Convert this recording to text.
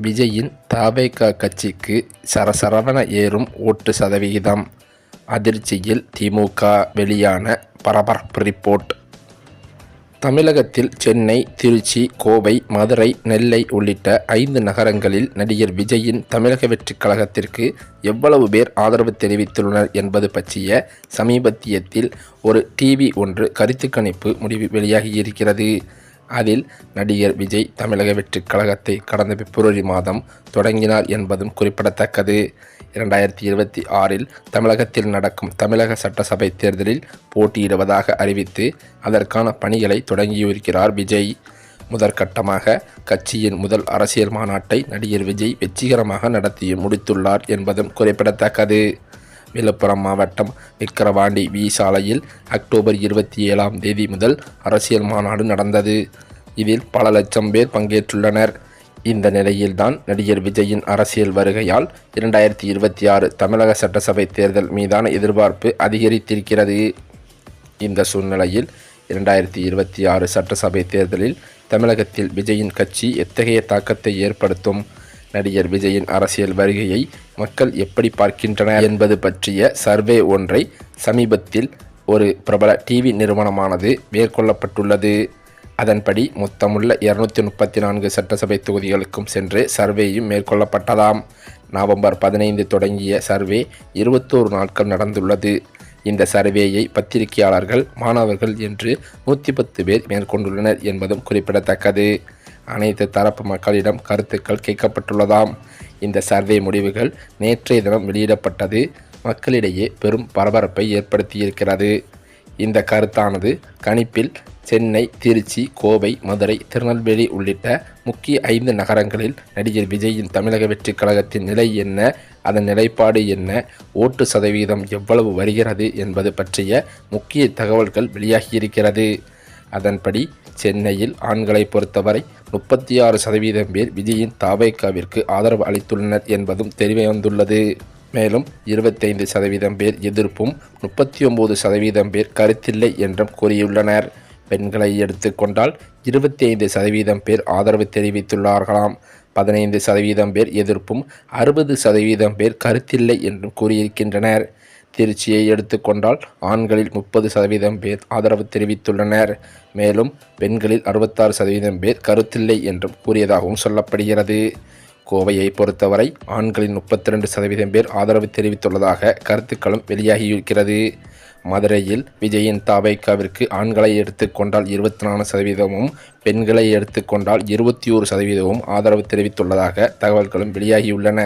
விஜயின் தவேக கட்சிக்கு சரசரவென ஏறும் ஓட்டு சதவிகிதம். அதிர்ச்சியில் திமுக, வெளியான பரபரப்பு ரிப்போர்ட். தமிழகத்தில் சென்னை, திருச்சி, கோவை, மதுரை, நெல்லை உள்ளிட்ட 5 நகரங்களில் நடிகர் விஜயின் தமிழக வெற்றிக் கழகத்திற்கு எவ்வளவு பேர் ஆதரவு தெரிவித்துள்ளனர் என்பது பற்றிய சமீபத்தியத்தில் ஒரு டிவி ஒன்று கருத்து கணிப்பு முடிவு வெளியாகியிருக்கிறது. அதில் நடிகர் விஜய் தமிழக வெற்றிக் கழகத்தை கடந்த பிப்ரவரி மாதம் தொடங்கினார் என்பதும் குறிப்பிடத்தக்கது. 2026இல் தமிழகத்தில் நடக்கும் தமிழக சட்டசபை தேர்தலில் போட்டியிடுவதாக அறிவித்து அதற்கான பணிகளை தொடங்கியிருக்கிறார் விஜய். முதற்கட்டமாக கட்சியின் முதல் அரசியல் மாநாட்டை நடிகர் விஜய் வெற்றிகரமாக நடத்தி முடித்துள்ளார் என்பதும் குறிப்பிடத்தக்கது. விழுப்புரம் மாவட்டம் விக்கிரவாண்டி வி சாலையில் அக்டோபர் 27ஆம் தேதி முதல் அரசியல் மாநாடு நடந்தது. இதில் பல லட்சம் பேர் பங்கேற்றுள்ளனர். இந்த நிலையில்தான் நடிகர் விஜயின் அரசியல் வருகையால் 2026 தமிழக சட்டசபை தேர்தல் மீதான எதிர்பார்ப்பு அதிகரித்திருக்கிறது. இந்த சூழ்நிலையில் 2026 சட்டசபை தேர்தலில் தமிழகத்தில் விஜயின் கட்சி எத்தகைய தாக்கத்தை ஏற்படுத்தும், நடிகர் விஜயின் அரசியல் வருகையை மக்கள் எப்படி பார்க்கின்றனர் என்பது பற்றிய சர்வே ஒன்றை சமீபத்தில் ஒரு பிரபல டிவி நிறுவனமானது மேற்கொள்ளப்பட்டுள்ளது. அதன்படி மொத்தமுள்ள 234 சட்டசபை தொகுதிகளுக்கும் சென்று சர்வேயும் மேற்கொள்ளப்பட்டதாம். நவம்பர் 15 தொடங்கிய சர்வே 21 நாட்கள் நடந்துள்ளது. இந்த சர்வேயை பத்திரிகையாளர்கள், மாணவர்கள் என்று 110 பேர் மேற்கொண்டுள்ளனர் என்பதும் குறிப்பிடத்தக்கது. அனைத்து தரப்பு மக்களிடம் கருத்துக்கள் கேட்கப்பட்டுள்ளதாம். இந்த சர்வே முடிவுகள் நேற்றைய தினம் வெளியிடப்பட்டது மக்களிடையே பெரும் பரபரப்பை ஏற்படுத்தியிருக்கிறது. இந்த கருத்தானது கணிப்பில் சென்னை, திருச்சி, கோவை, மதுரை, திருநெல்வேலி உள்ளிட்ட முக்கிய 5 நகரங்களில் நடிகர் விஜயின் தமிழக வெற்றிக் கழகத்தின் நிலை என்ன, அதன் நிலைப்பாடு என்ன, ஓட்டு சதவீதம் எவ்வளவு வருகிறது என்பது பற்றிய முக்கிய தகவல்கள் வெளியாகியிருக்கிறது. அதன்படி சென்னையில் ஆண்களை பொறுத்தவரை 36% பேர் விஜயின் தவேகவிற்கு ஆதரவு அளித்துள்ளனர் என்பதும் தெரியவந்துள்ளது. மேலும் 25% பேர் எதிர்ப்பும் 39% பேர் கருத்தில்லை என்றும் கூறியுள்ளனர். பெண்களை எடுத்துக்கொண்டால் 25% பேர் ஆதரவு தெரிவித்துள்ளார்களாம். 15% பேர் எதிர்ப்பும் 60% பேர் கருத்தில்லை என்றும் கூறியிருக்கின்றனர். திருச்சியை எடுத்துக்கொண்டால் ஆண்களில் 30% பேர் ஆதரவு தெரிவித்துள்ளனர். மேலும் பெண்களில் 66% பேர் கருத்தில்லை என்றும் கூறியதாகவும் சொல்லப்படுகிறது. கோவையை பொறுத்தவரை ஆண்களில் 32% பேர் ஆதரவு தெரிவித்துள்ளதாக கருத்துக்களும் வெளியாகியிருக்கிறது. மதுரையில் விஜயின் தவேகவிற்கு ஆண்களை எடுத்துக்கொண்டால் 24%, பெண்களை எடுத்துக்கொண்டால் 21% ஆதரவு தெரிவித்துள்ளதாக தகவல்களும் வெளியாகியுள்ளன.